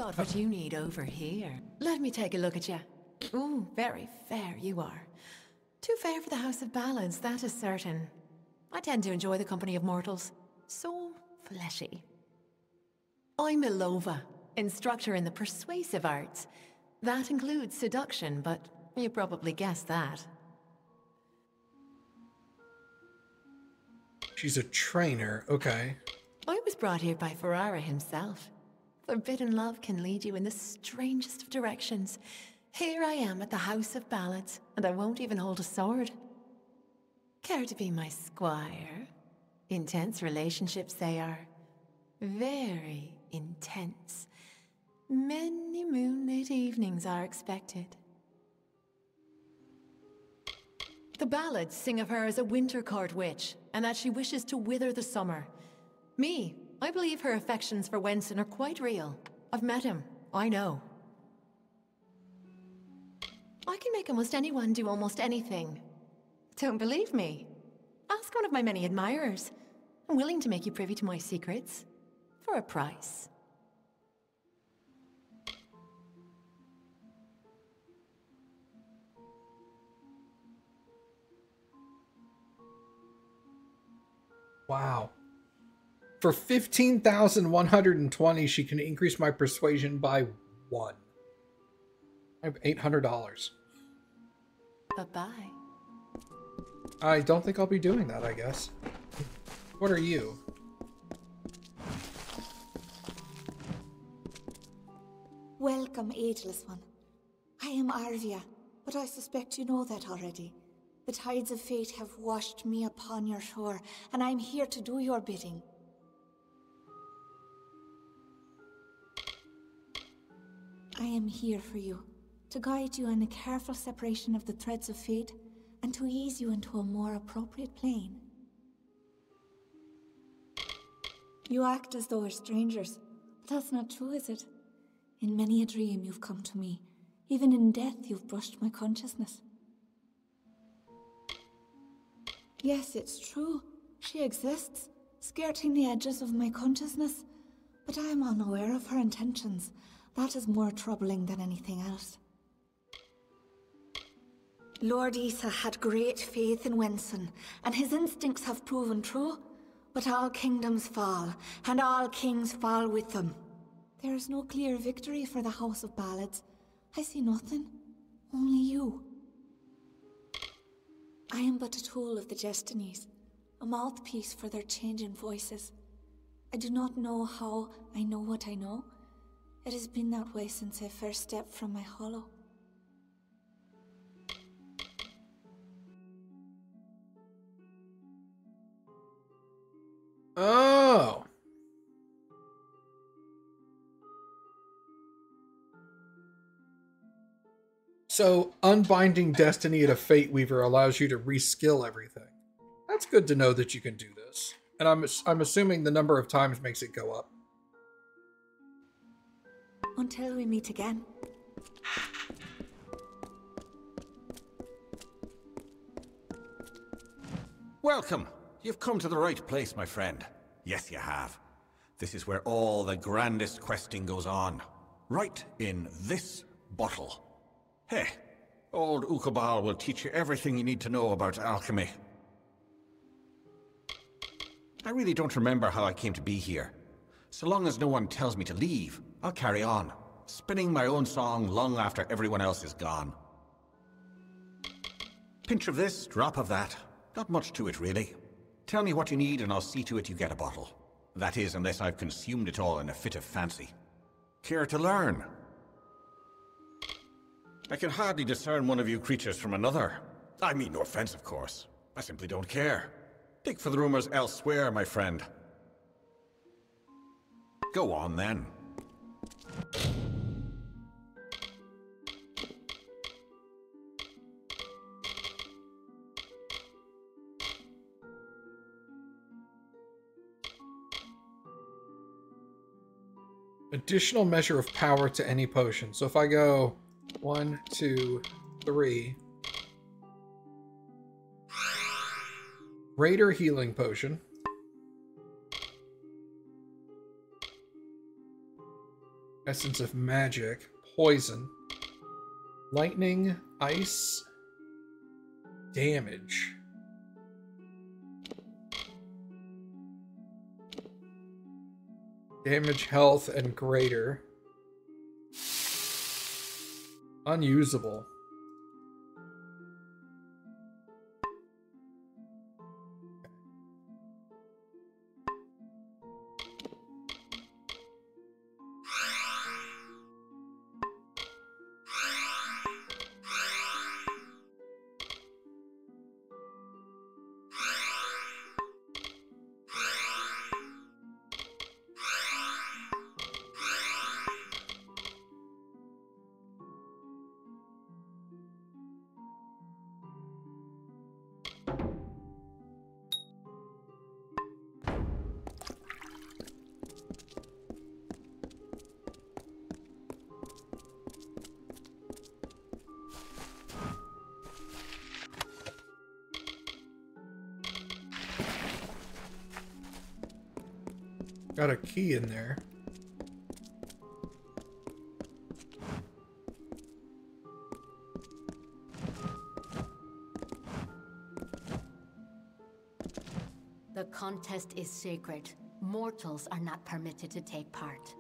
got what you need over here. Let me take a look at you. Ooh, very fair you are. Too fair for the House of Ballads, that is certain. I tend to enjoy the company of mortals. So fleshy. I'm Ilova, instructor in the persuasive arts. That includes seduction, but you probably guessed that. She's a trainer, okay. I was brought here by Ferrara himself. Forbidden love can lead you in the strangest of directions. Here I am at the House of Ballads, and I won't even hold a sword. Care to be my squire? Intense relationships they are. Very intense. Many moonlit evenings are expected. The ballads sing of her as a winter court witch, and that she wishes to wither the summer. Me, I believe her affections for Wenson are quite real. I've met him, I know. I can make almost anyone do almost anything. Don't believe me? Ask one of my many admirers. I'm willing to make you privy to my secrets. For a price. Wow. For 15,120, she can increase my persuasion by 1. I have $800. Bye-bye. I don't think I'll be doing that, I guess. What are you? Welcome, ageless one. I am Arvia, but I suspect you know that already. The tides of fate have washed me upon your shore, and I am here to do your bidding. I am here for you, to guide you in a careful separation of the threads of fate, and to ease you into a more appropriate plane. You act as though we're strangers, but that's not true, is it? In many a dream you've come to me. Even in death you've brushed my consciousness. Yes, it's true. She exists, skirting the edges of my consciousness. But I am unaware of her intentions. That is more troubling than anything else. Lord Issa had great faith in Wenson, and his instincts have proven true. But all kingdoms fall, and all kings fall with them. There is no clear victory for the House of Ballads. I see nothing. Only you. I am but a tool of the Destinies, a mouthpiece for their changing voices. I do not know how I know what I know. It has been that way since I first stepped from my hollow. Oh! So, unbinding destiny at a Fate Weaver allows you to reskill everything. That's good to know that you can do this. And I'm assuming the number of times makes it go up. Until we meet again. Welcome. You've come to the right place, my friend. Yes, you have. This is where all the grandest questing goes on. Right in this bottle. Hey, old Ukabal will teach you everything you need to know about alchemy. I really don't remember how I came to be here. So long as no one tells me to leave, I'll carry on, spinning my own song long after everyone else is gone. Pinch of this, drop of that. Not much to it, really. Tell me what you need and I'll see to it you get a bottle. That is, unless I've consumed it all in a fit of fancy. Care to learn? I can hardly discern one of you creatures from another. I mean no offense, of course. I simply don't care. Dig for the rumors elsewhere, my friend. Go on, then. Additional measure of power to any potion. So if I go 1, 2, 3. Raider healing potion. Essence of magic. Poison. Lightning. Ice. Damage. Damage, health, and greater. Unusable. Got a key in there. The contest is sacred. Mortals are not permitted to take part.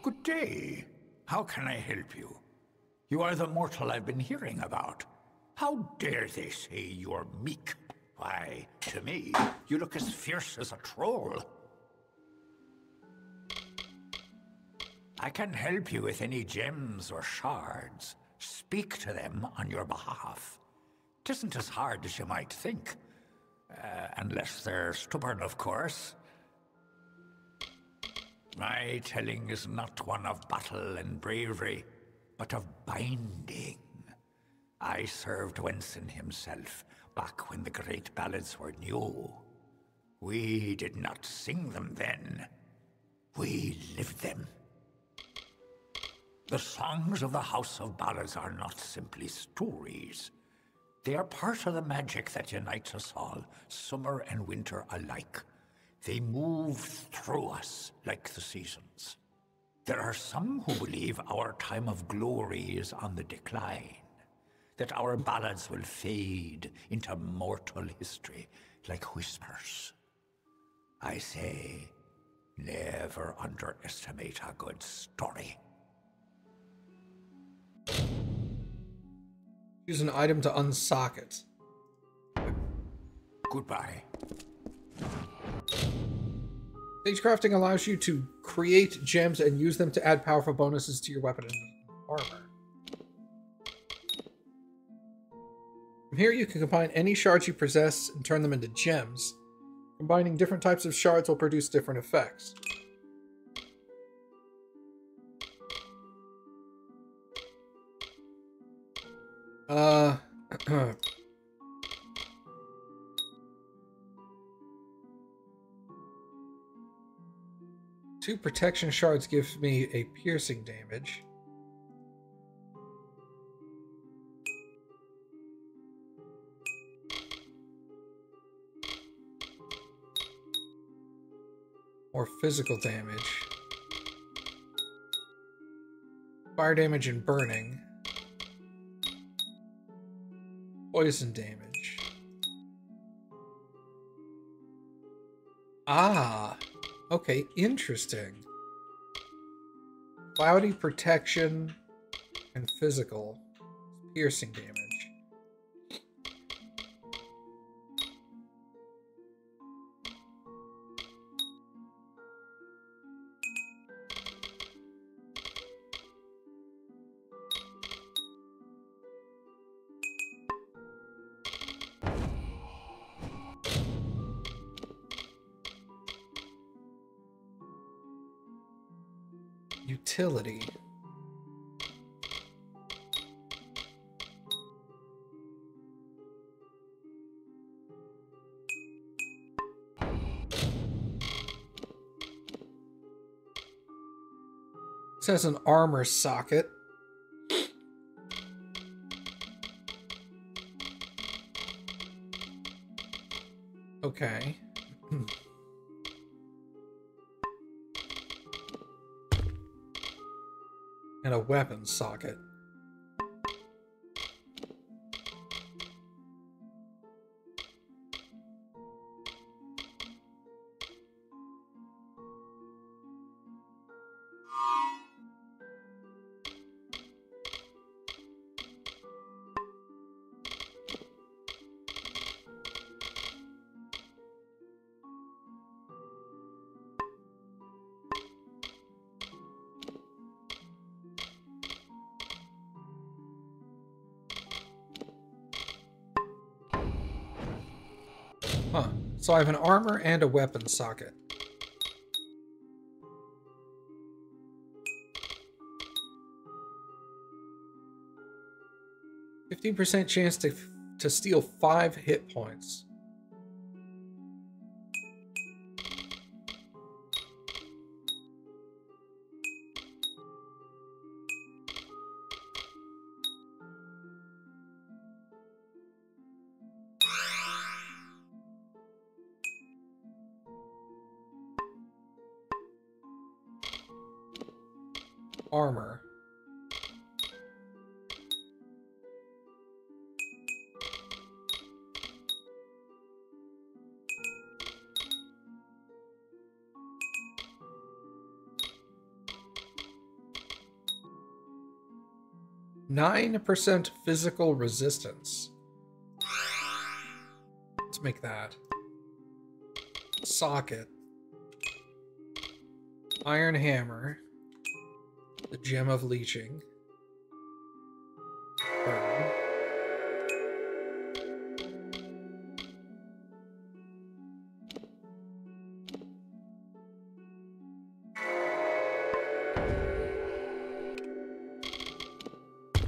Good day. How can I help you? You are the mortal I've been hearing about. How dare they say you're meek? Why, to me, you look as fierce as a troll. I can help you with any gems or shards. Speak to them on your behalf. Tisn't as hard as you might think. Unless they're stubborn, of course. My telling is not one of battle and bravery, but of binding. I served Wenson himself back when the great ballads were new. We did not sing them then. We lived them. The songs of the House of Ballads are not simply stories. They are part of the magic that unites us all, summer and winter alike. They move through us like the seasons. There are some who believe our time of glory is on the decline, that our ballads will fade into mortal history like whispers. I say, never underestimate a good story. Use an item to unsock it. Goodbye. Stagecrafting allows you to create gems and use them to add powerful bonuses to your weapon and armor. From here you can combine any shards you possess and turn them into gems. Combining different types of shards will produce different effects. Two protection shards give me a piercing damage. Or physical damage. Fire damage and burning. Poison damage. Ah, okay, interesting. Cloudy protection and physical piercing damage. Utility. This has an armor socket. Okay. And a weapon socket. Huh. So I have an armor and a weapon socket. %15% chance to steal 5 hit points. Armor. %9 physical resistance. Let's make that. Socket. Iron hammer. The gem of leeching. Burn.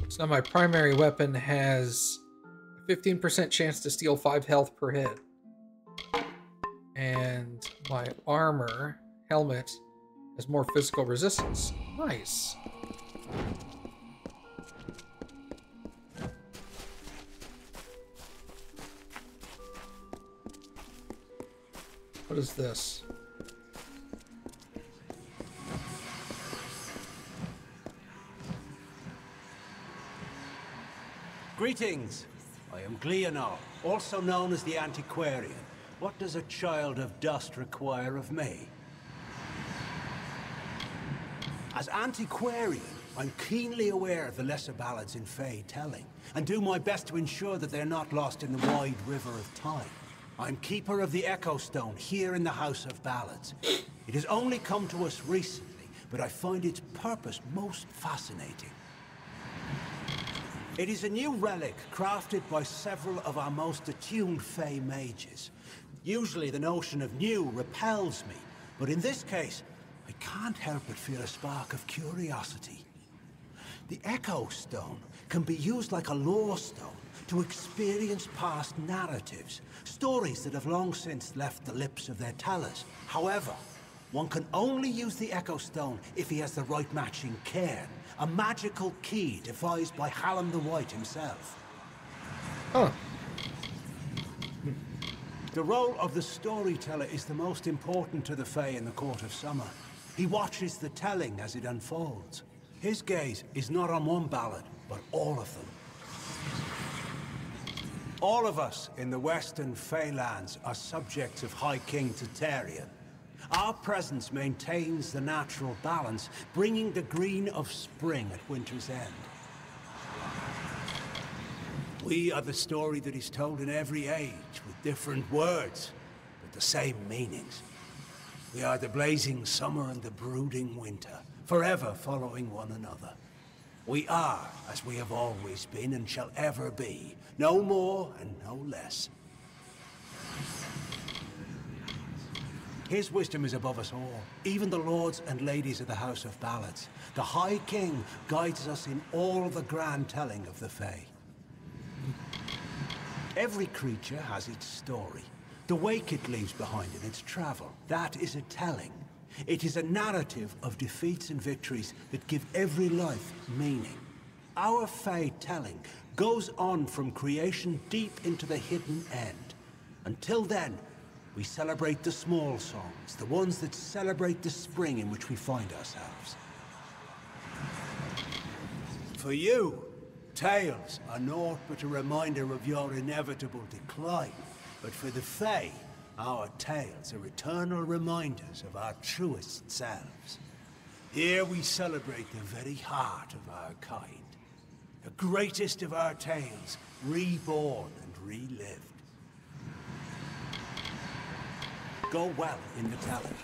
So now my primary weapon has a 15% chance to steal 5 health per hit. And my armor, helmet, has more physical resistance. Nice. What is this? Greetings. I am Gleonor, also known as the Antiquarian. What does a child of dust require of me? As Antiquarian, I'm keenly aware of the lesser ballads in Fey telling, and do my best to ensure that they're not lost in the wide river of time. I'm Keeper of the Echo Stone here in the House of Ballads. It has only come to us recently, but I find its purpose most fascinating. It is a new relic crafted by several of our most attuned Fey mages. Usually the notion of new repels me, but in this case, I can't help but feel a spark of curiosity. The Echo Stone can be used like a lore stone to experience past narratives, stories that have long since left the lips of their tellers. However, one can only use the Echo Stone if he has the right matching cairn, a magical key devised by Hallam the White himself. Huh. The role of the storyteller is the most important to the Fae in the Court of Summer. He watches the telling as it unfolds. His gaze is not on one ballad, but all of them. All of us in the Western Feylands are subjects of High King Tatarian. Our presence maintains the natural balance, bringing the green of spring at winter's end. We are the story that is told in every age, with different words, but the same meanings. We are the blazing summer and the brooding winter, forever following one another. We are as we have always been and shall ever be, no more and no less. His wisdom is above us all, even the lords and ladies of the House of Ballads. The High King guides us in all the grand telling of the Fae. Every creature has its story. The wake it leaves behind in its travel, that is a telling. It is a narrative of defeats and victories that give every life meaning. Our Fae telling goes on from creation deep into the hidden end. Until then, we celebrate the small songs, the ones that celebrate the spring in which we find ourselves. For you, tales are naught but a reminder of your inevitable decline. But for the Fae, our tales are eternal reminders of our truest selves. Here we celebrate the very heart of our kind. The greatest of our tales, reborn and relived. Go well in the telling.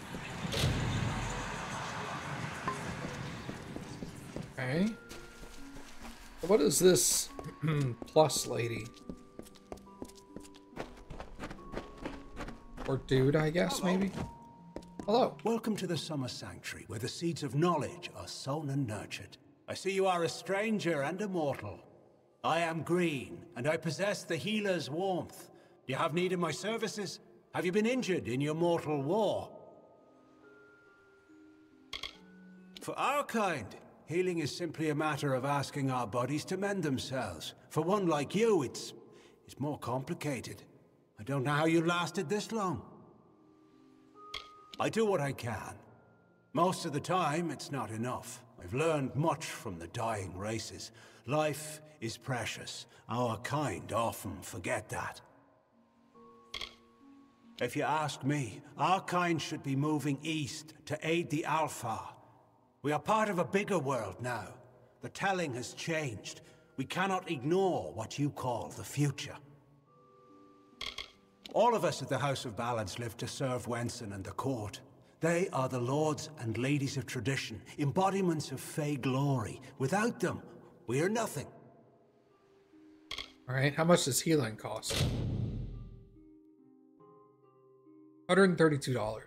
Okay. What is this plus lady? Or dude, I guess, maybe? Hello. Welcome to the Summer Sanctuary, where the seeds of knowledge are sown and nurtured. I see you are a stranger and a mortal. I am green, and I possess the healer's warmth. Do you have need of my services? Have you been injured in your mortal war? For our kind, healing is simply a matter of asking our bodies to mend themselves. For one like you, it's more complicated. I don't know how you lasted this long. I do what I can. Most of the time, it's not enough. I've learned much from the dying races. Life is precious. Our kind often forget that. If you ask me, our kind should be moving east to aid the Alpha. We are part of a bigger world now. The telling has changed. We cannot ignore what you call the future. All of us at the House of Ballads live to serve Wenson and the court. They are the lords and ladies of tradition, embodiments of Fey glory. Without them, we are nothing. Alright, how much does healing cost? $132.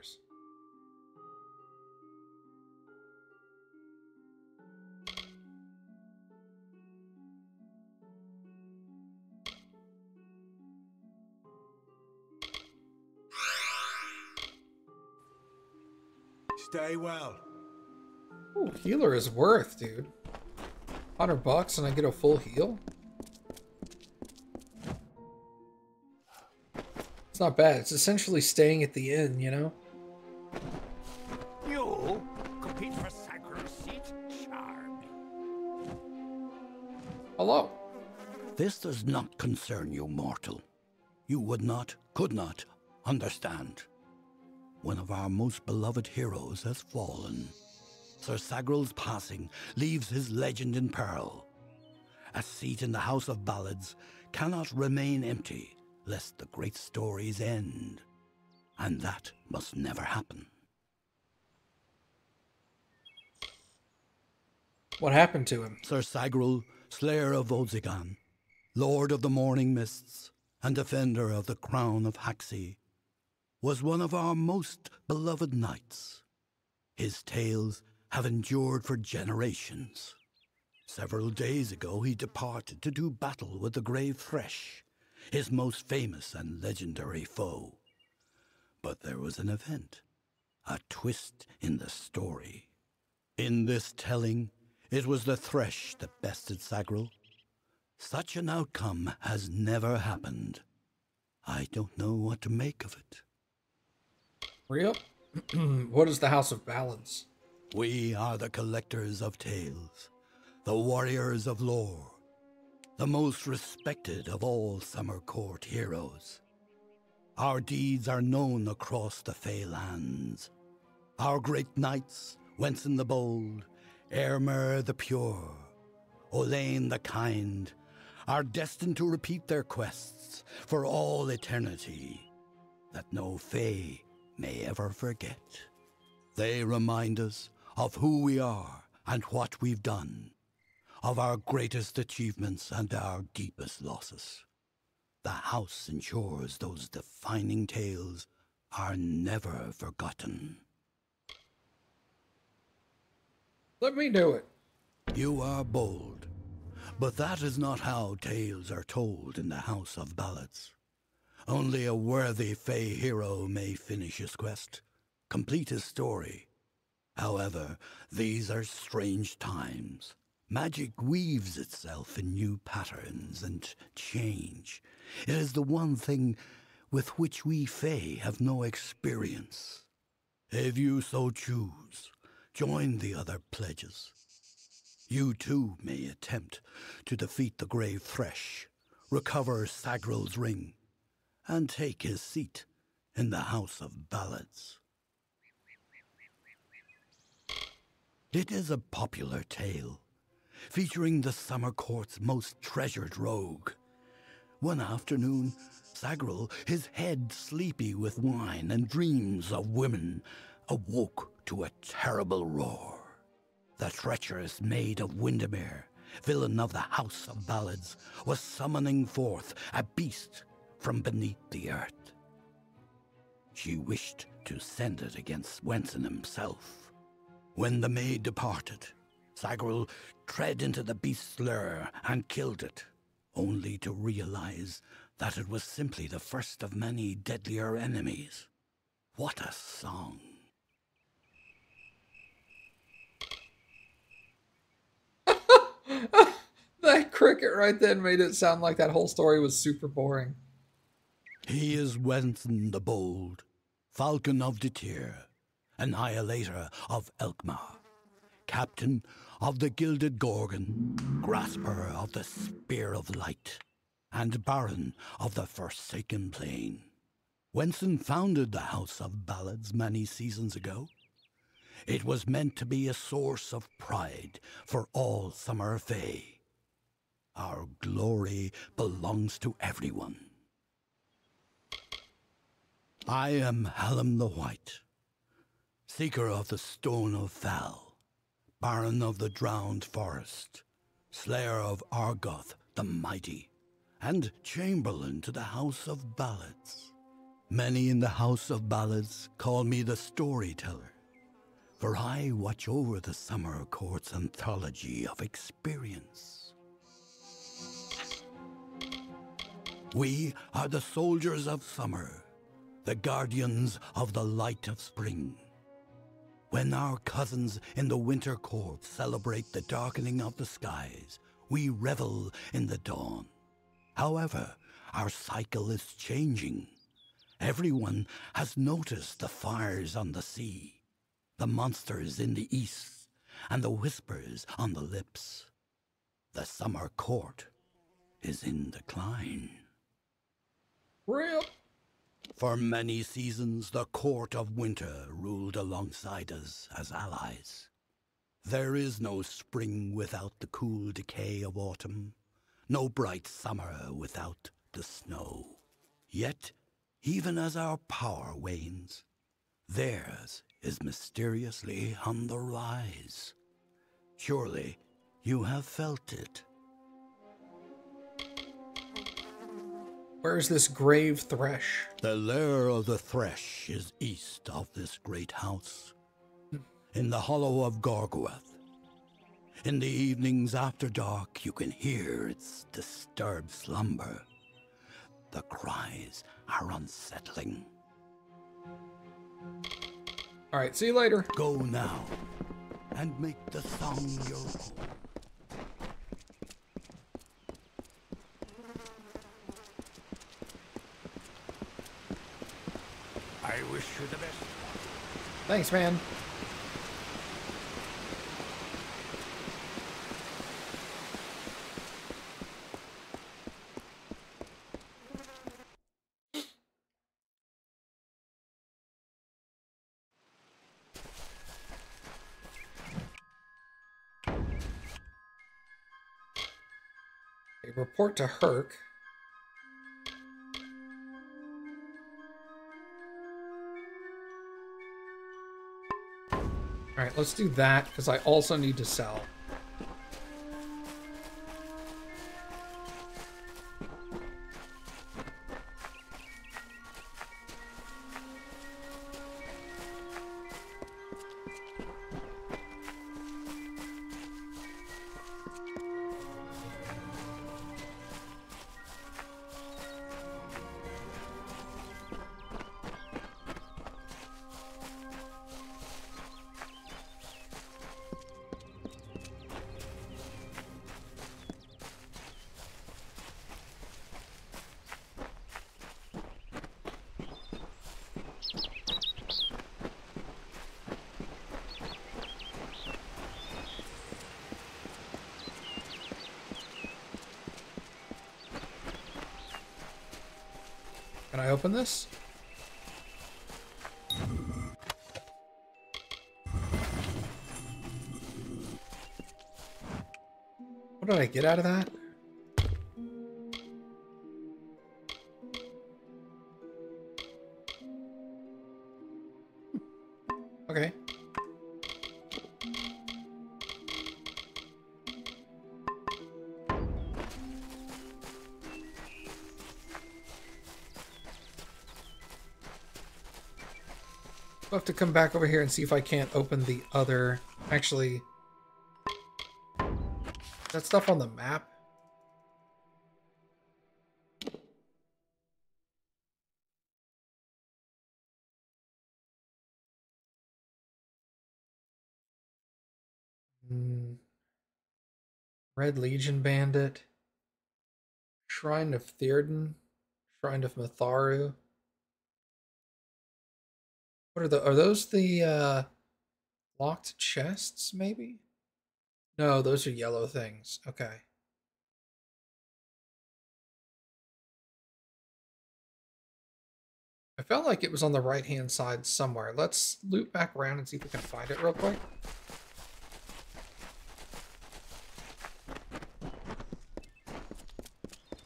Stay well. Ooh, healer is worth, dude. $100 and I get a full heal? It's not bad. It's essentially staying at the inn, you know? You compete for Sacral's seat? Charming. Hello. This does not concern you, mortal. You would not, could not, understand. One of our most beloved heroes has fallen. Sir Sagral's passing leaves his legend in peril. A seat in the House of Ballads cannot remain empty, lest the great stories end. And that must never happen. What happened to him? Sir Sagral, Slayer of Vodzigan, Lord of the Morning Mists, and defender of the Crown of Haxi, was one of our most beloved knights. His tales have endured for generations. Several days ago he departed to do battle with the Grave Thresh, his most famous and legendary foe. But there was an event, a twist in the story. In this telling, it was the Thresh that bested Sagral. Such an outcome has never happened. I don't know what to make of it. Real? What is the House of Ballads? We are the collectors of tales, the warriors of lore, the most respected of all Summer Court heroes. Our deeds are known across the Fey lands. Our great knights, Wenson the Bold, Airmer the Pure, Olain the Kind, are destined to repeat their quests for all eternity, that no Fey may ever forget. They remind us of who we are and what we've done, of our greatest achievements and our deepest losses. The house ensures those defining tales are never forgotten. Let me do it. You are bold, but that is not how tales are told in the House of Ballads. Only a worthy Fey hero may finish his quest, complete his story. However, these are strange times. Magic weaves itself in new patterns and change. It is the one thing with which we Fey have no experience. If you so choose, join the other pledges. You too may attempt to defeat the Grave Thresh, recover Sagral's ring, and take his seat in the House of Ballads. It is a popular tale, featuring the Summer Court's most treasured rogue. One afternoon, Sagral, his head sleepy with wine and dreams of women, awoke to a terrible roar. The treacherous Maid of Windermere, villain of the House of Ballads, was summoning forth a beast from beneath the earth. She wished to send it against Wenson himself. When the maid departed, Sagral tread into the beast's lair and killed it, only to realize that it was simply the first of many deadlier enemies. What a song! That cricket right then made it sound like that whole story was super boring. He is Wenson the Bold, Falcon of Detir, Annihilator of Elkmar, Captain of the Gilded Gorgon, Grasper of the Spear of Light, and Baron of the Forsaken Plain. Wenson founded the House of Ballads many seasons ago. It was meant to be a source of pride for all Summer Fae. Our glory belongs to everyone. I am Hallam the White, Seeker of the Stone of Val, Baron of the Drowned Forest, Slayer of Argoth the Mighty, and Chamberlain to the House of Ballads. Many in the House of Ballads call me the Storyteller, for I watch over the Summer Court's anthology of experience. We are the soldiers of summer, the guardians of the light of spring. When our cousins in the Winter Court celebrate the darkening of the skies, we revel in the dawn. However, our cycle is changing. Everyone has noticed the fires on the sea, the monsters in the east, and the whispers on the lips. The Summer Court is in decline. Rip. For many seasons, the Court of Winter ruled alongside us as allies. There is no spring without the cool decay of autumn, no bright summer without the snow. Yet, even as our power wanes, theirs is mysteriously on the rise. Surely, you have felt it. Where's this Grave Thresh? The lair of the Thresh is east of this great house, in the hollow of Gorgorth. In the evenings after dark, you can hear its disturbed slumber. The cries are unsettling. All right, see you later. Go now, and make the song your own. I wish you the best. Thanks, man. report to Herc. Alright, let's do that, because I also need to sell. Can I open this? What did I get out of that? Okay. I'll have to come back over here and see if I can't open the other... Actually... That stuff on the map? Red Legion Bandit. Shrine of Theoden. Shrine of Matharu. What are those the locked chests, maybe? No, those are yellow things. Okay. I felt like it was on the right-hand side somewhere. Let's loop back around and see if we can find it real quick.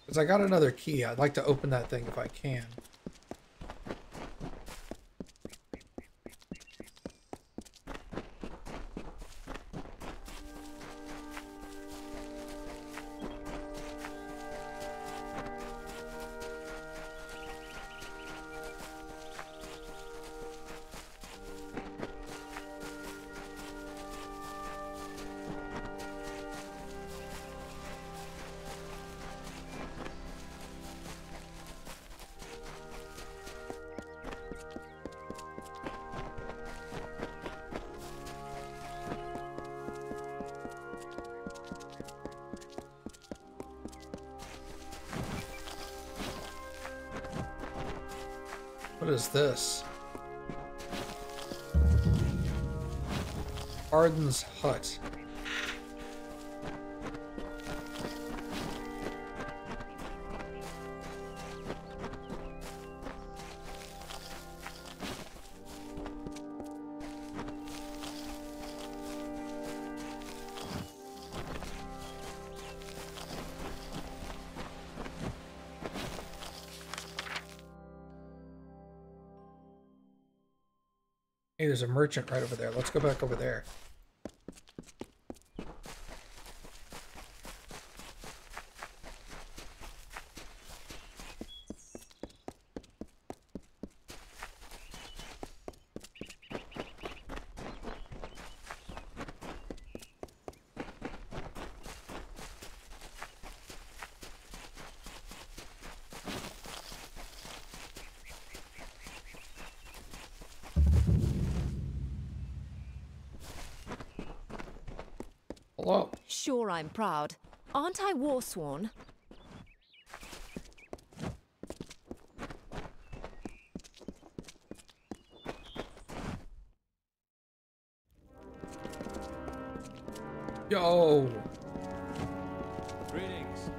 Because I got another key. I'd like to open that thing if I can. What is this? Arden's hut. Hey, there's a merchant right over there. Let's go back over there. Hello. Sure, I'm proud. Aren't I Warsworn? Yo. Greetings.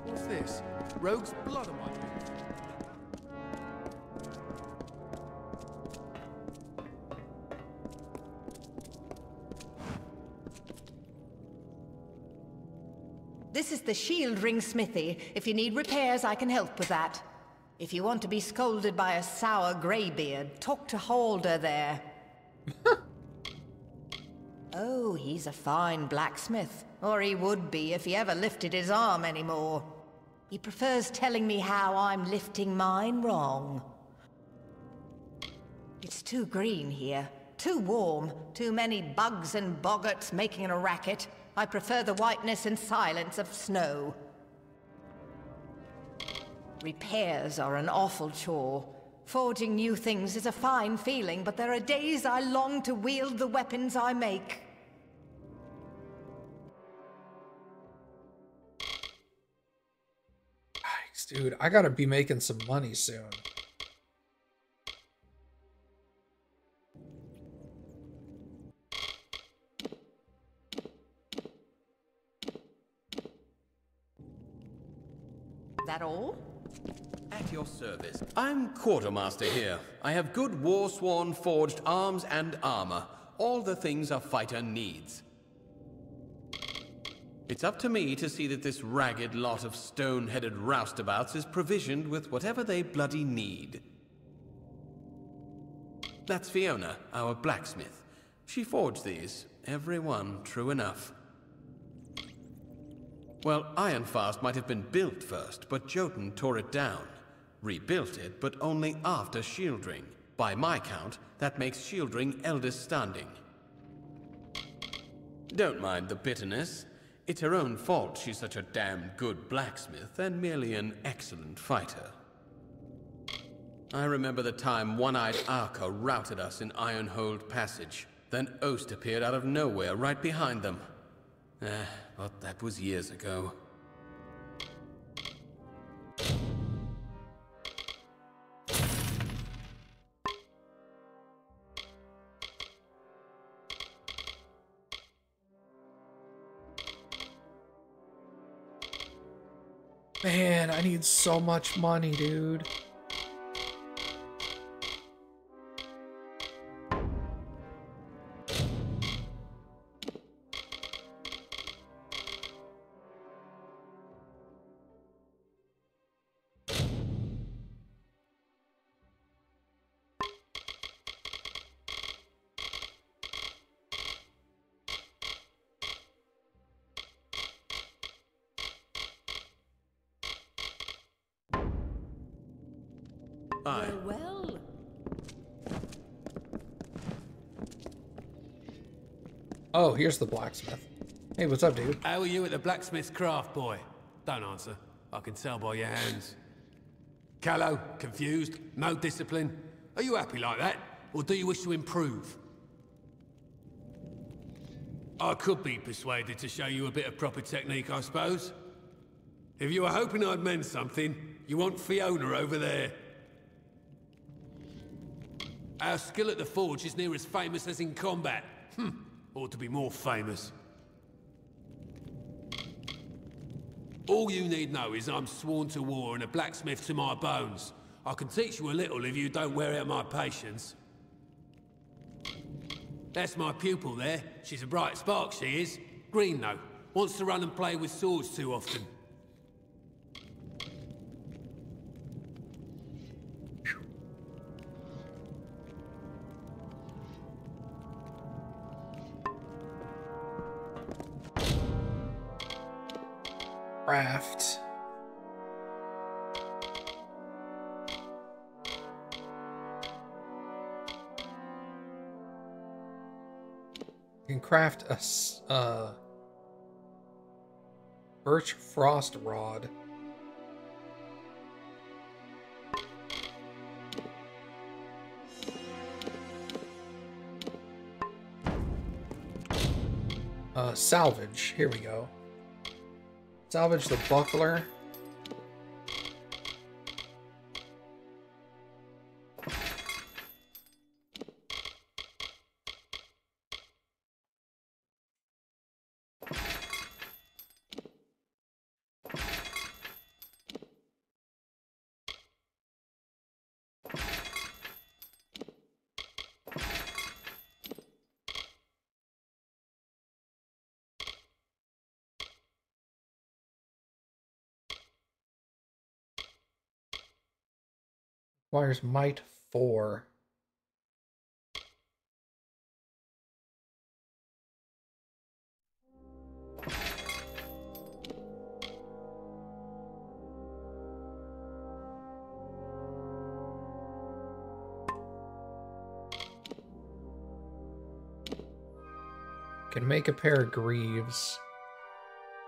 What's this? Rogue's blood on my hands. is the shield ring smithy. If you need repairs, I can help with that. If you want to be scolded by a sour greybeard, talk to Halder there. Oh, he's a fine blacksmith. Or he would be if he ever lifted his arm anymore. He prefers telling me how I'm lifting mine wrong. It's too green here. Too warm. Too many bugs and boggarts making a racket. I prefer the whiteness and silence of snow. Repairs are an awful chore. Forging new things is a fine feeling, but there are days I long to wield the weapons I make. Yikes, dude, I gotta be making some money soon. That all? At your service. I'm quartermaster here. I have good war-sworn forged arms and armor. All the things a fighter needs. It's up to me to see that this ragged lot of stone-headed roustabouts is provisioned with whatever they bloody need. That's Fiona, our blacksmith. She forged these. Every one true enough. Well, Ironfast might have been built first, but Jotun tore it down. Rebuilt it, but only after Shieldring. By my count, that makes Shieldring eldest standing. Don't mind the bitterness. It's her own fault she's such a damn good blacksmith and merely an excellent fighter. I remember the time One-Eyed Arka routed us in Ironhold Passage. Then Ost appeared out of nowhere right behind them. But that was years ago. Man, I need so much money, dude. Aye. Well. Oh, here's the blacksmith. Hey, what's up, dude? How are you at the blacksmith's craft, boy? Don't answer. I can tell by your hands. Callow, confused, no discipline. Are you happy like that? Or do you wish to improve? I could be persuaded to show you a bit of proper technique, I suppose. If you were hoping I'd mend something, you want Fiona over there. Our skill at the forge is near as famous as in combat. Ought to be more famous. All you need know is I'm sworn to war and a blacksmith to my bones. I can teach you a little if you don't wear out my patience. That's my pupil there. She's a bright spark, she is. Green, though. Wants to run and play with swords too often. Craft. You can craft a birch frost rod. Salvage. Here we go. Salvage the buckler. Requires might 4. Can make a pair of greaves.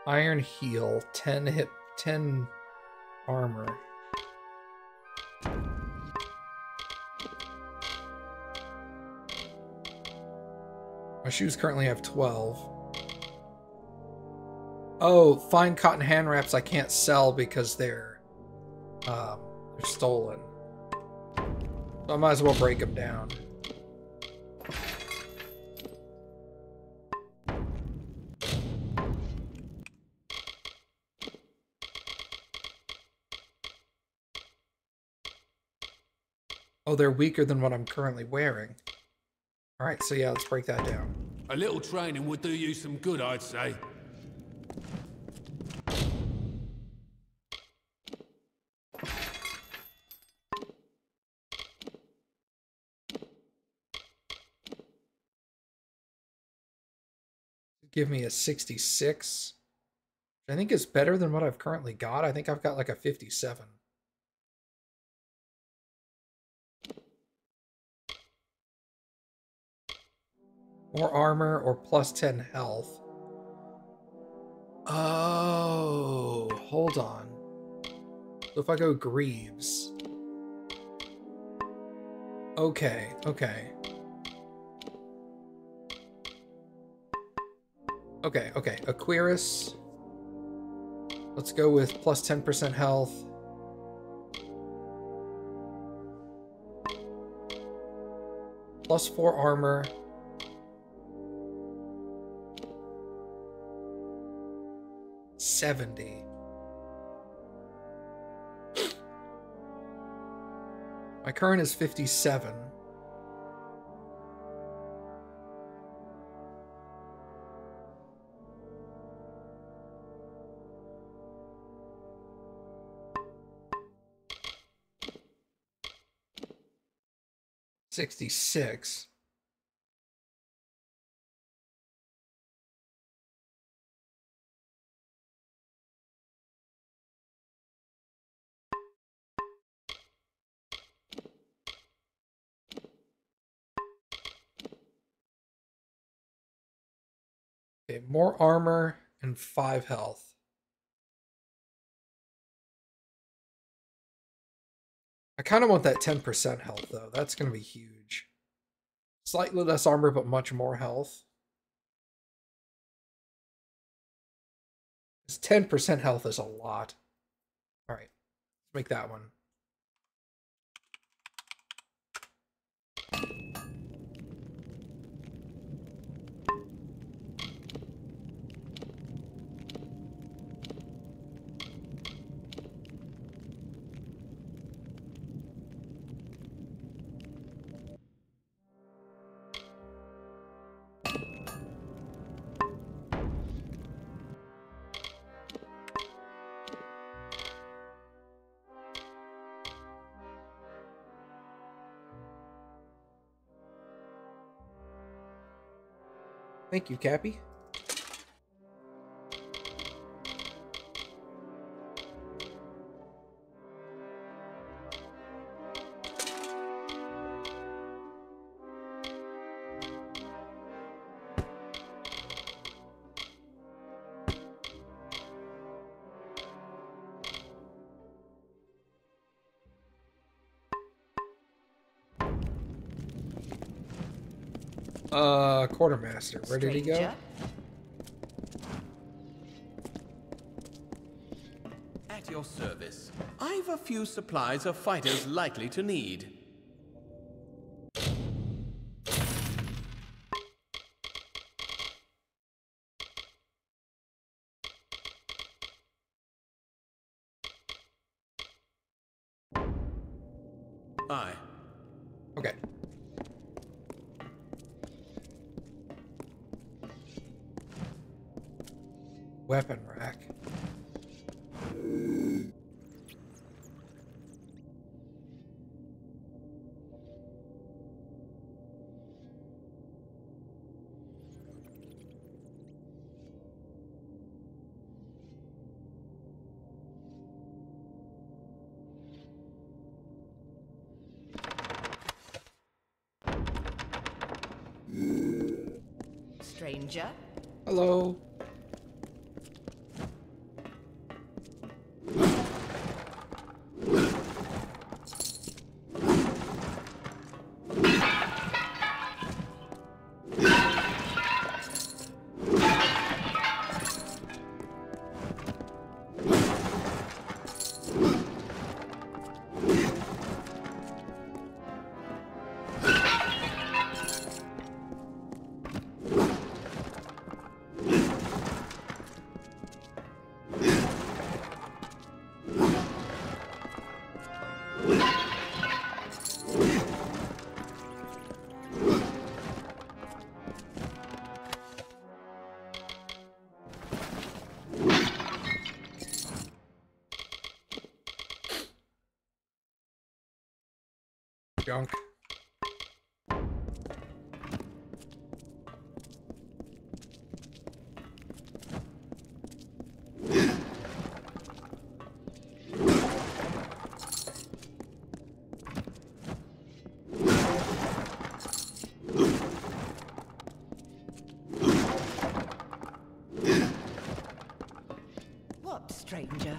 Iron heel, 10 hit, 10 armor. My shoes currently have 12. Oh, fine cotton hand wraps I can't sell because they're stolen. So I might as well break them down. Oh, they're weaker than what I'm currently wearing. Alright, so yeah, let's break that down. A little training would do you some good, I'd say. Give me a 66. I think is better than what I've currently got. I think I've got like a 57. More armor or plus 10 health. Oh, hold on. So if I go Greaves. Okay, okay. Okay. Aquirus. Let's go with plus 10% health. Plus 4 armor. $70. My current is 57. $66. Okay, more armor and 5 health. I kind of want that 10% health, though. That's going to be huge. Slightly less armor, but much more health. 10% health is a lot. All right, let's make that one. Thank you, Cappy. Quartermaster, where did he go? At your service. I've a few supplies of fighters likely to need. Aye. Okay. Weapon rack. stranger. Hello. Junk. What, stranger?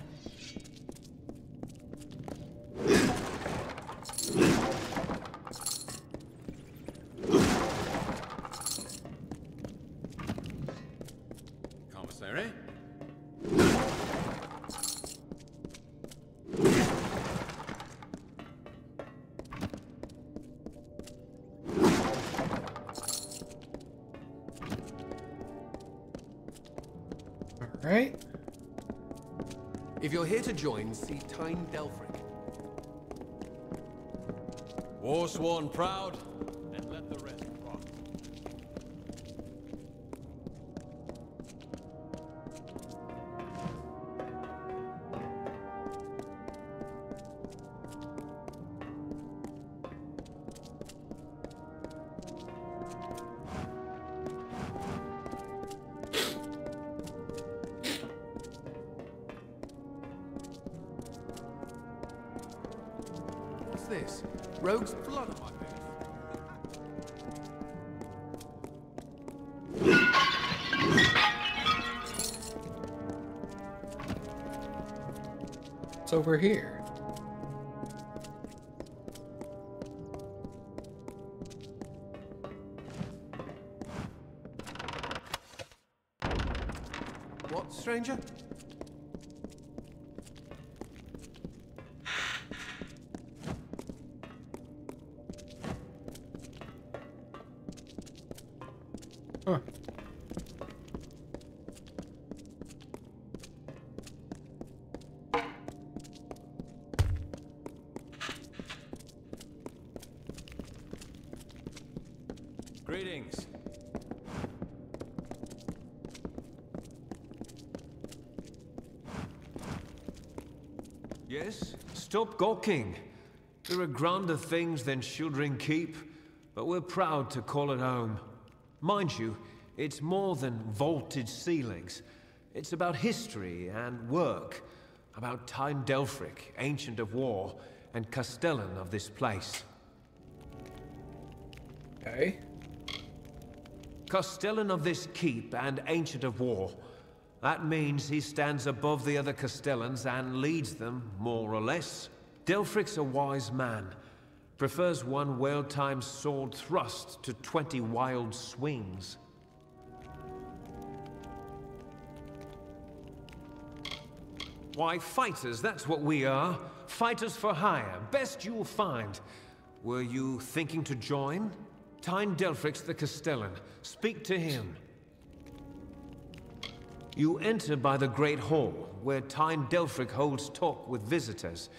Commissary? All right. If you're here to join, see Tyne Delphric. Warsworn proud, and let the rest rock. What's this? Rogue's blood on my boots. It's over here. What, stranger? Huh. Greetings. Yes, stop gawking. There are grander things than Shieldring Keep, but we're proud to call it home. Mind you, it's more than vaulted ceilings. It's about history and work, about Tyne Delphric, Ancient of War, and Castellan of this place. Okay. Castellan of this keep and Ancient of War. That means he stands above the other Castellans and leads them, more or less. Delphric's a wise man. Prefers one well-timed sword thrust to 20 wild swings. Why, fighters, that's what we are. Fighters for hire, best you'll find. Were you thinking to join? Tyne Delphric's the Castellan. Speak to him. You enter by the Great Hall, where Tyne Delphric holds talk with visitors.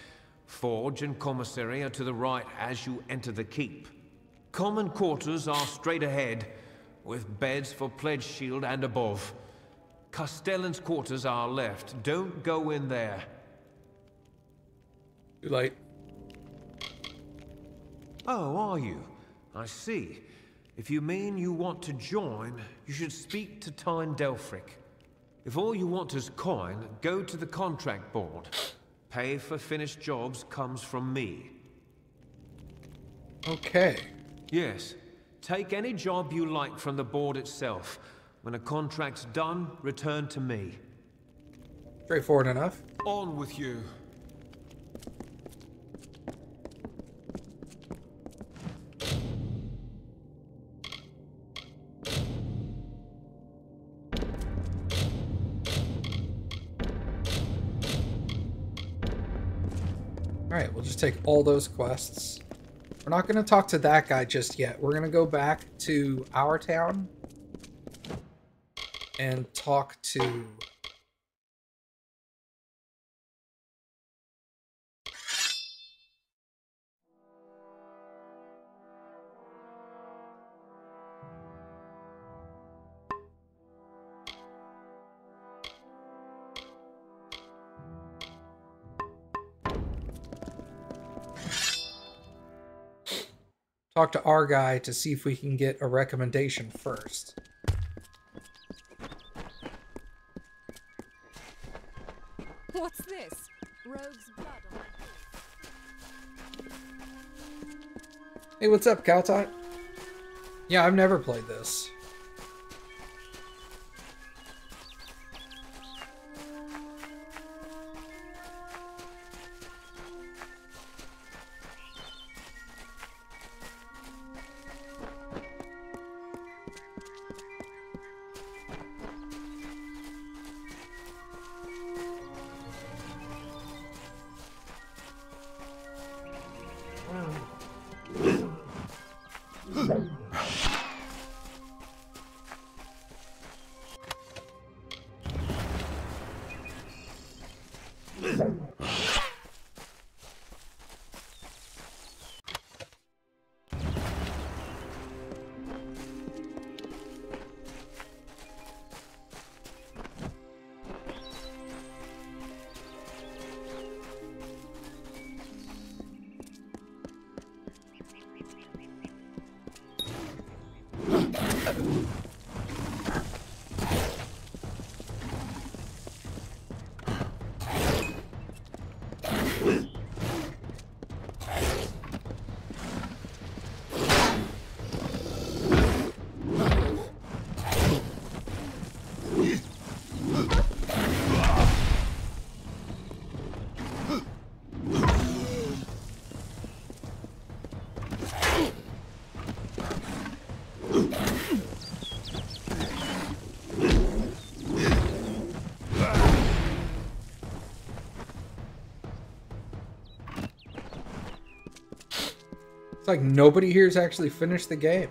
Forge and commissary are to the right as you enter the keep. Common quarters are straight ahead, with beds for Pledge Shield and above. Castellan's quarters are left. Don't go in there. Too late. Oh, are you? I see. If you mean you want to join, you should speak to Tyne Delphric. If all you want is coin, go to the contract board. Pay for finished jobs comes from me. Okay. Yes. Take any job you like from the board itself. When a contract's done, return to me. Straightforward enough. On with you. Alright, we'll just take all those quests. We're not going to talk to that guy just yet. We're going to go back to our town and talk to... talk to our guy to see if we can get a recommendation first. What's this? Rogue's blood on my... Hey, what's up, Caltot? Yeah, I've never played this. It's like nobody here's actually finished the game.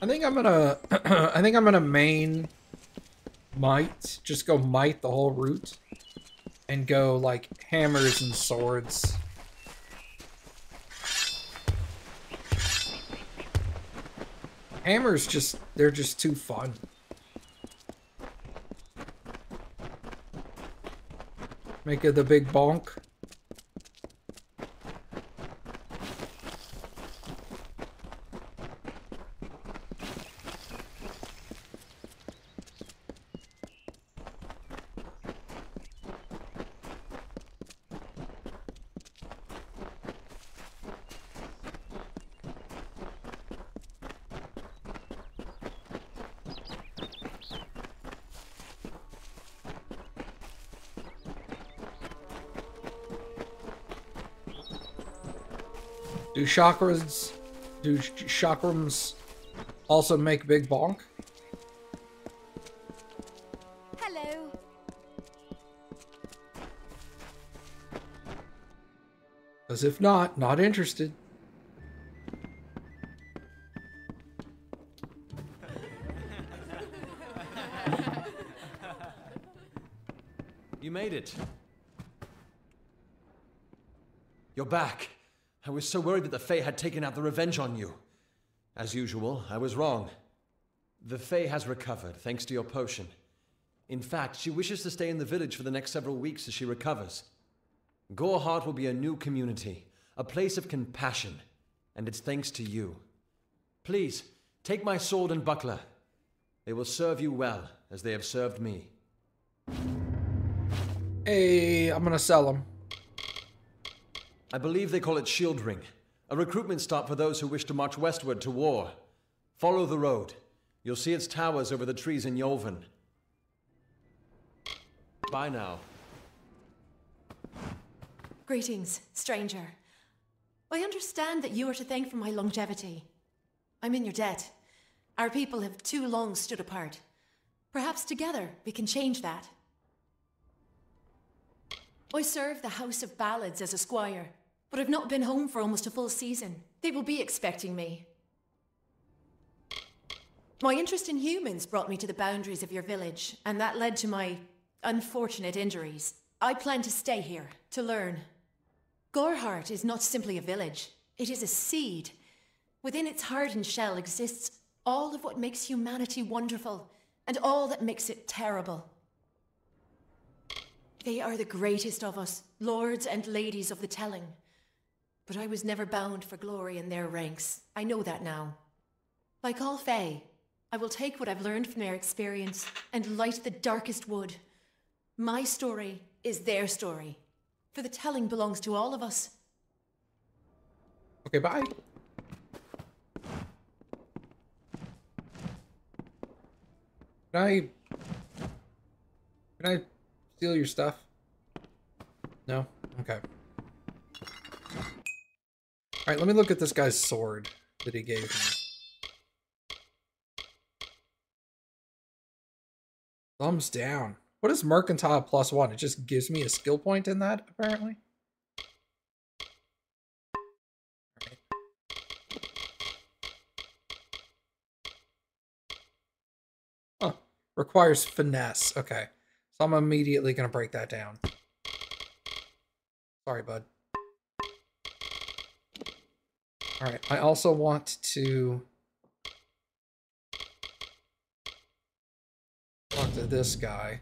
I think I'm gonna I think I'm gonna main might, just go might the whole route and go like hammers and swords. Hammers just, they're just too fun. Make it the big bonk. Do chakrams also make big bonk? Hello. As if not interested. You made it. You're back. I was so worried that the Fae had taken out the revenge on you. As usual, I was wrong. The Fae has recovered, thanks to your potion. In fact, she wishes to stay in the village for the next several weeks as she recovers. Goreheart will be a new community, a place of compassion, and it's thanks to you. Please, take my sword and buckler. They will serve you well, as they have served me. Hey, I'm gonna sell them. I believe they call it Shield Ring, a recruitment stop for those who wish to march westward to war. Follow the road. You'll see its towers over the trees in Yolven. Bye now. Greetings, stranger. I understand that you are to thank for my longevity. I'm in your debt. Our people have too long stood apart. Perhaps together we can change that. I serve the House of Ballads as a squire, but I've not been home for almost a full season. They will be expecting me. My interest in humans brought me to the boundaries of your village, and that led to my unfortunate injuries. I plan to stay here, to learn. Goreheart is not simply a village. It is a seed. Within its hardened shell exists all of what makes humanity wonderful, and all that makes it terrible. They are the greatest of us, lords and ladies of the telling. But I was never bound for glory in their ranks. I know that now. Like all Fae, I will take what I've learned from their experience and light the darkest wood. My story is their story, for the telling belongs to all of us. Okay, bye. Can I steal your stuff? No? Okay. Alright, let me look at this guy's sword that he gave me. Thumbs down. What is Mercantile +1? It just gives me a skill point in that, apparently. Alright. Huh. Requires finesse. Okay. So I'm immediately going to break that down. Sorry, bud. Alright, I also want to talk to this guy.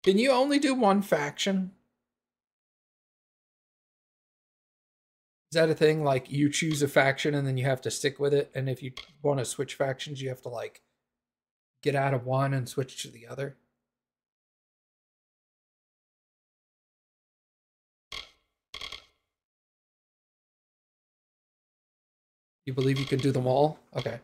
Can you only do one faction? Is that a thing? Like, you choose a faction and then you have to stick with it, and if you want to switch factions, you have to, like, get out of one and switch to the other? You believe you can do them all? Okay.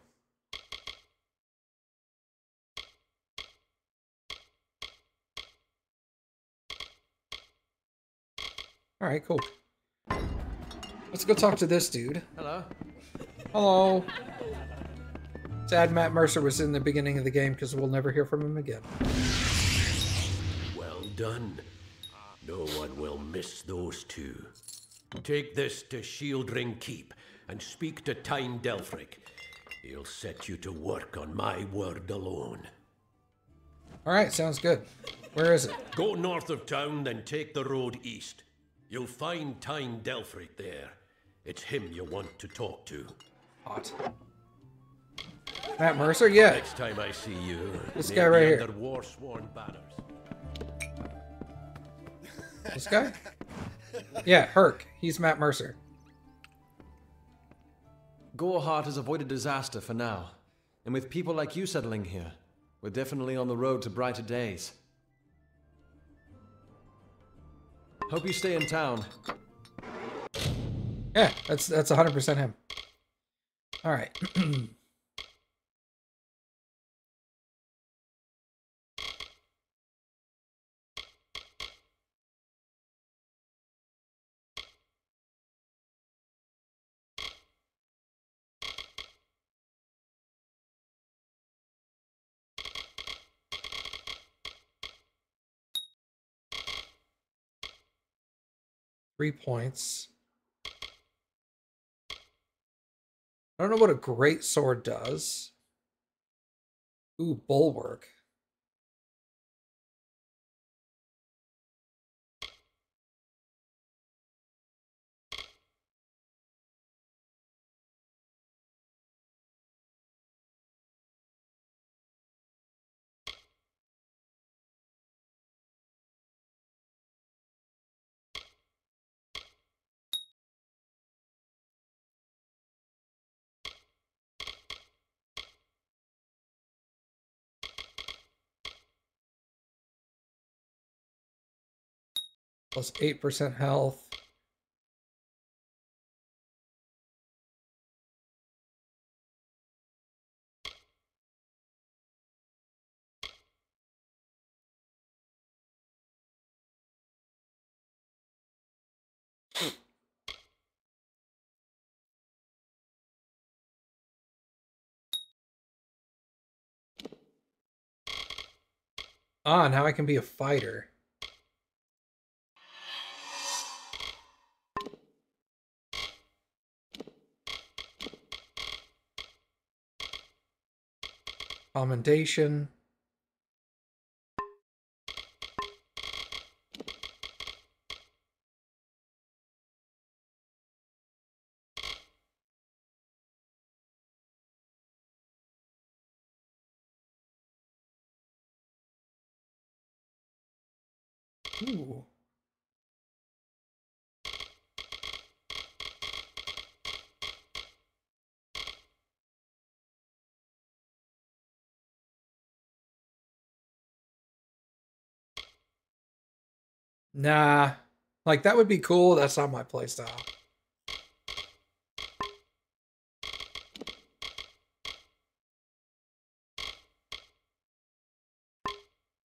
Alright, cool. Let's go talk to this dude. Hello. Hello. Sad Matt Mercer was in the beginning of the game because we'll never hear from him again. Well done. No one will miss those two. Take this to Shieldring Keep and speak to Tyne Delphric. He'll set you to work on my word alone. Alright, sounds good. Where is it? Go north of town, then take the road east. You'll find Tyne Delphric there. It's him you want to talk to. Hot. Matt Mercer? Yeah. Next time I see you, this guy right here. under war-sworn banners. This guy? Yeah, Herc. He's Matt Mercer. Goreheart has avoided disaster for now. And with people like you settling here, we're definitely on the road to brighter days. Hope you stay in town. Yeah, that's 100% him. Alright. 3 points. I don't know what a great sword does. Ooh, bulwark. Plus 8% health. Ah, now I can be a fighter. Commendation. Ooh. Nah. Like, that would be cool. That's not my playstyle.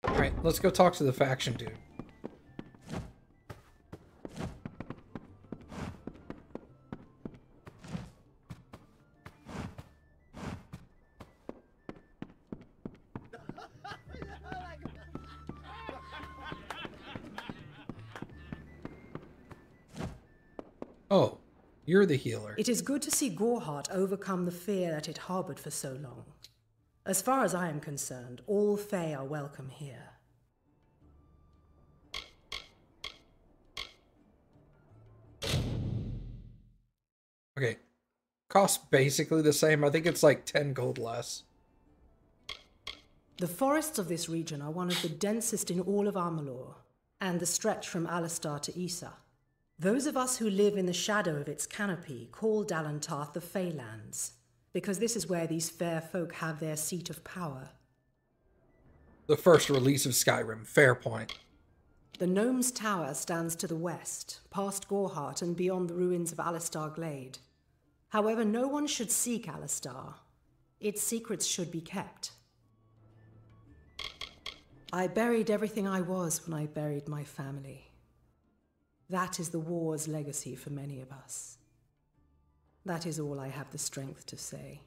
Alright, let's go talk to the faction dude. Oh, you're the healer. It is good to see Gorhart overcome the fear that it harbored for so long. As far as I am concerned, all Fae are welcome here. Okay. Costs basically the same. I think it's like 10 gold less. The forests of this region are one of the densest in all of Amalur, and the stretch from Alistar to Issa. Those of us who live in the shadow of its canopy call Dalantarth the Feylands, because this is where these fair folk have their seat of power. The first release of Skyrim. Fair point. The Gnome's Tower stands to the west, past Gorhart and beyond the ruins of Alistar Glade. However, no one should seek Alistar. Its secrets should be kept. I buried everything I was when I buried my family. That is the war's legacy for many of us. That is all I have the strength to say.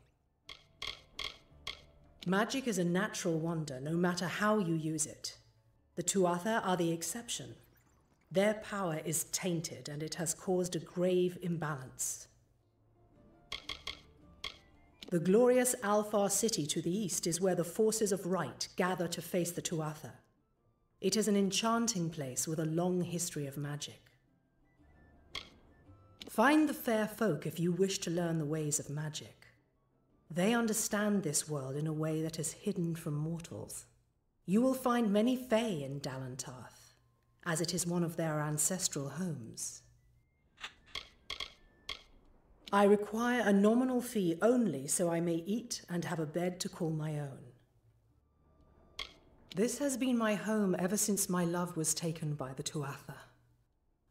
Magic is a natural wonder, no matter how you use it. The Tuatha are the exception. Their power is tainted, and it has caused a grave imbalance. The glorious Alfar city to the east is where the forces of right gather to face the Tuatha. It is an enchanting place with a long history of magic. Find the fair folk if you wish to learn the ways of magic. They understand this world in a way that is hidden from mortals. You will find many Fae in Dalantarth, as it is one of their ancestral homes. I require a nominal fee only so I may eat and have a bed to call my own. This has been my home ever since my love was taken by the Tuatha.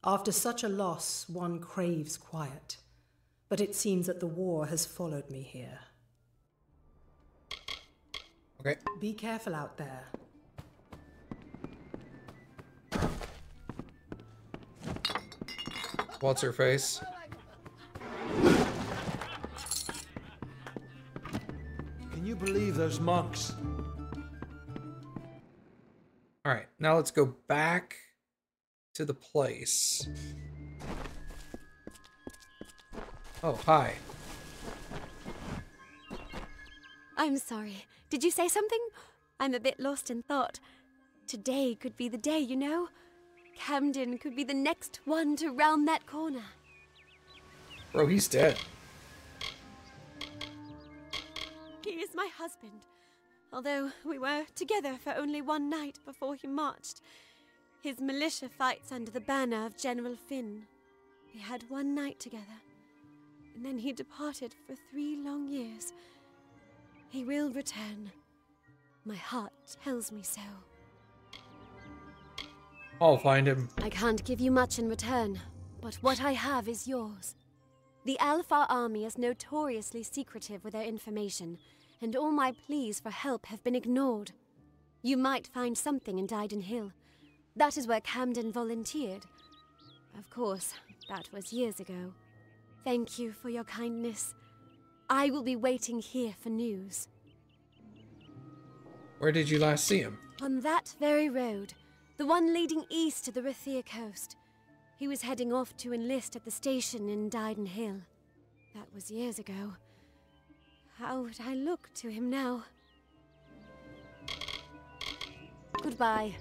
After such a loss, one craves quiet, but it seems that the war has followed me here. Okay. Be careful out there. What's her face? Can you believe those monks? Alright, now let's go back to the place. Oh, hi. I'm sorry. Did you say something? I'm a bit lost in thought. Today could be the day, you know? Camden could be the next one to round that corner. Bro, he's dead. He is my husband. Although we were together for only one night before he marched. His militia fights under the banner of General Finn. We had one night together, and then he departed for 3 long years. He will return. My heart tells me so. I'll find him. I can't give you much in return, but what I have is yours. The Alpha army is notoriously secretive with their information, and all my pleas for help have been ignored. You might find something in Dyden Hill. That is where Camden volunteered. Of course, that was years ago. Thank you for your kindness. I will be waiting here for news. Where did you last see him? On that very road, the one leading east to the Rathia coast. He was heading off to enlist at the station in Dyden Hill. That was years ago. How would I look to him now? Goodbye.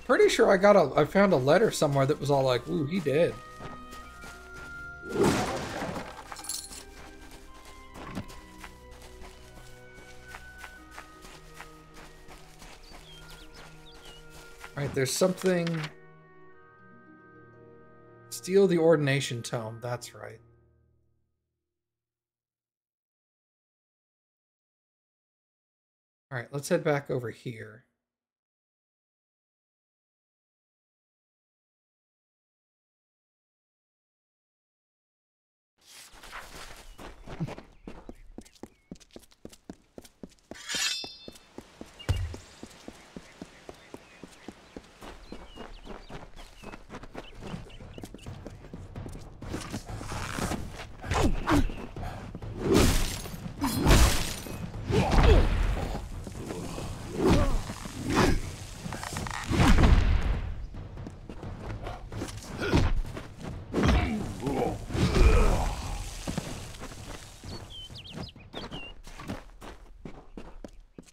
Pretty sure I found a letter somewhere that was all like, ooh, he did. Alright, there's something... Steal the Ordination Tome, that's right. Alright, let's head back over here.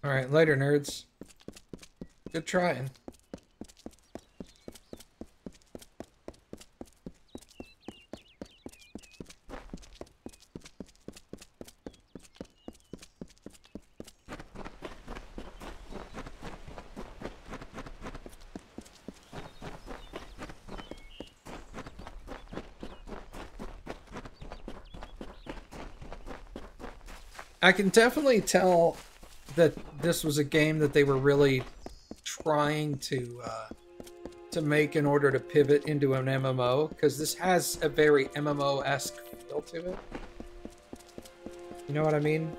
Alright, later, nerds. Good trying. I can definitely tell that this was a game that they were really trying to make in order to pivot into an MMO, because this has a very MMO-esque feel to it. You know what I mean?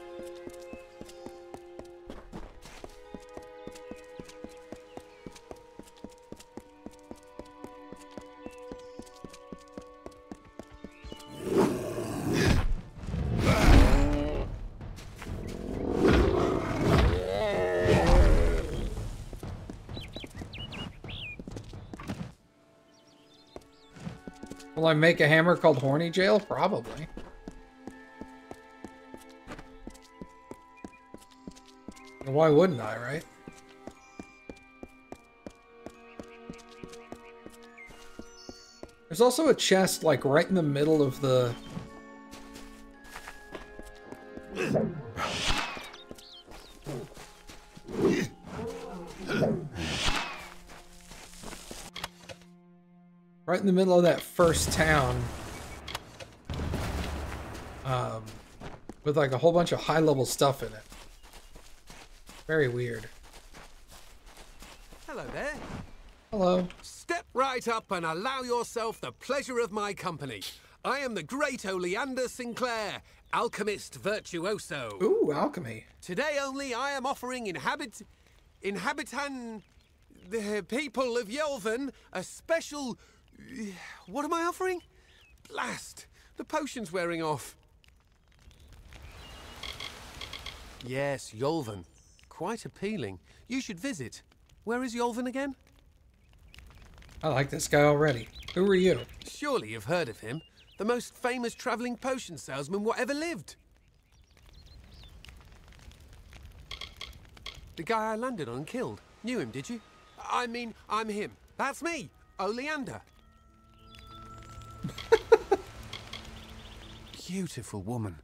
Will I make a hammer called Horny Jail? Probably. Why wouldn't I, right? There's also a chest, like, right in the middle of the... Right in the middle of that first town. With like a whole bunch of high-level stuff in it. Very weird. Hello there. Hello. Step right up and allow yourself the pleasure of my company. I am the great Oleander Sinclair, alchemist virtuoso. Ooh, alchemy. Today only I am offering inhabitan the people of Yolven a special... What am I offering? Blast! The potion's wearing off. Yes, Yolven. Quite appealing. You should visit. Where is Yolven again? I like this guy already. Who are you? Surely you've heard of him. The most famous travelling potion salesman whatever lived. The guy I landed on and killed. Knew him, did you? I mean, I'm him. That's me, Oleander. Beautiful woman.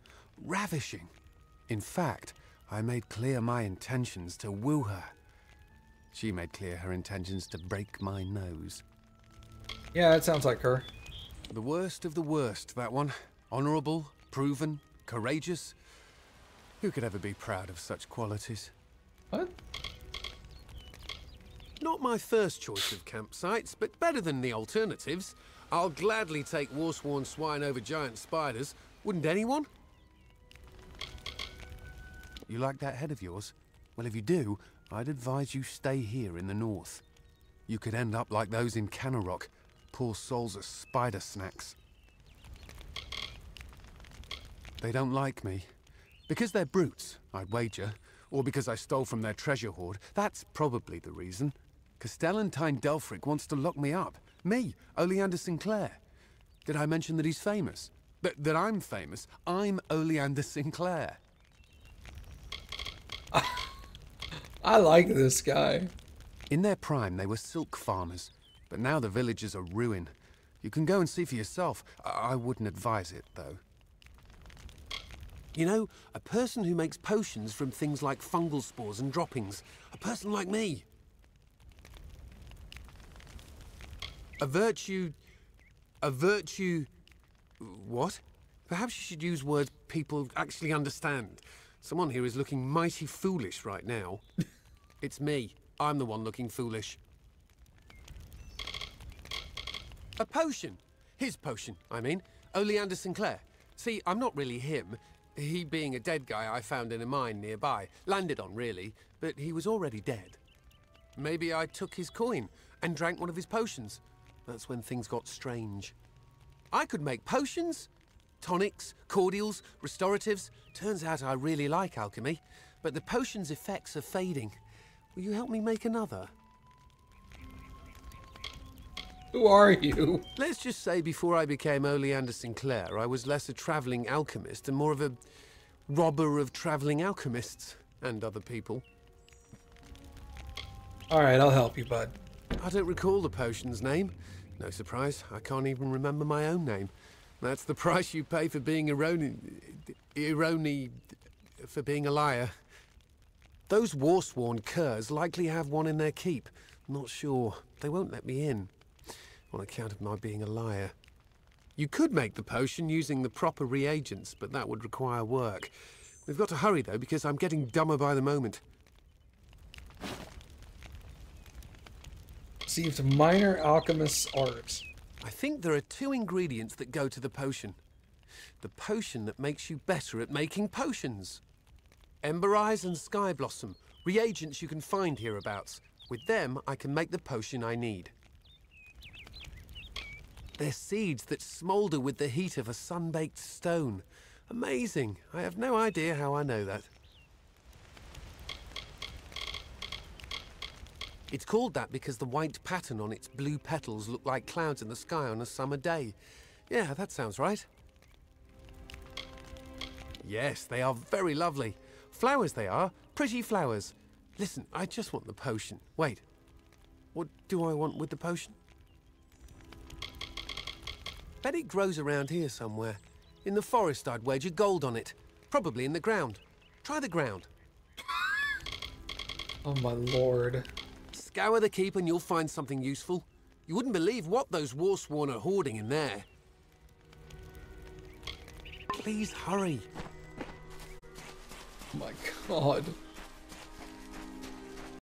Ravishing. In fact, I made clear my intentions to woo her. She made clear her intentions to break my nose. Yeah, that sounds like her. The worst of the worst, that one. Honourable, proven, courageous. Who could ever be proud of such qualities? What? Not my first choice of campsites, but better than the alternatives. I'll gladly take war-sworn swine over giant spiders. Wouldn't anyone? You like that head of yours? Well, if you do, I'd advise you stay here in the north. You could end up like those in Canarok. Poor souls are spider snacks. They don't like me. Because they're brutes, I'd wager. Or because I stole from their treasure hoard. That's probably the reason. Castellan Delfric wants to lock me up. Me, Oleander Sinclair. Did I mention that he's famous? That I'm famous? I'm Oleander Sinclair. I like this guy. In their prime, they were silk farmers. But now the village is a ruin. You can go and see for yourself. I wouldn't advise it, though. You know, a person who makes potions from things like fungal spores and droppings. A person like me. A virtue... What? Perhaps you should use words people actually understand. Someone here is looking mighty foolish right now. It's me. I'm the one looking foolish. A potion. His potion, I mean. Oleander Sinclair. See, I'm not really him. He being a dead guy I found in a mine nearby. Landed on, really, but he was already dead. Maybe I took his coin and drank one of his potions. That's when things got strange. I could make potions, tonics, cordials, restoratives. Turns out I really like alchemy, but the potion's effects are fading. Will you help me make another? Who are you? Let's just say before I became Oleander Sinclair, I was less a travelling alchemist and more of a robber of travelling alchemists and other people. Alright, I'll help you, bud. I don't recall the potion's name. No surprise, I can't even remember my own name. That's the price you pay for being for being a liar. Those war-sworn curs likely have one in their keep. Not sure. They won't let me in. On account of my being a liar. You could make the potion using the proper reagents, but that would require work. We've got to hurry, though, because I'm getting dumber by the moment. Received minor alchemist's art. I think there are 2 ingredients that go to the potion. The potion that makes you better at making potions. Ember Eyes and Sky Blossom, reagents you can find hereabouts. With them, I can make the potion I need. They're seeds that smoulder with the heat of a sun-baked stone. Amazing. I have no idea how I know that. It's called that because the white pattern on its blue petals look like clouds in the sky on a summer day. Yeah, that sounds right. Yes, they are very lovely. Flowers they are. Pretty flowers. Listen, I just want the potion. Wait. What do I want with the potion? Bet it grows around here somewhere. In the forest, I'd wager gold on it. Probably in the ground. Try the ground. Oh my lord. Scour the keep and you'll find something useful. You wouldn't believe what those war-sworn are hoarding in there. Please hurry. Oh my god.